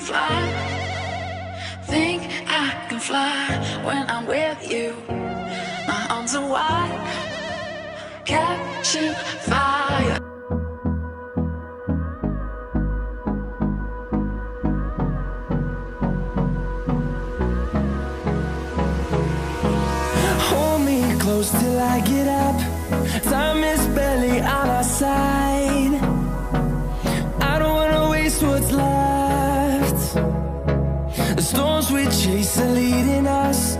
fly. Think I can fly when I'm with you. My arms are wide, catching fire. Hold me close till I get up. Time is barely on our side. I don't wanna waste what's left. The storms we chase are leading us,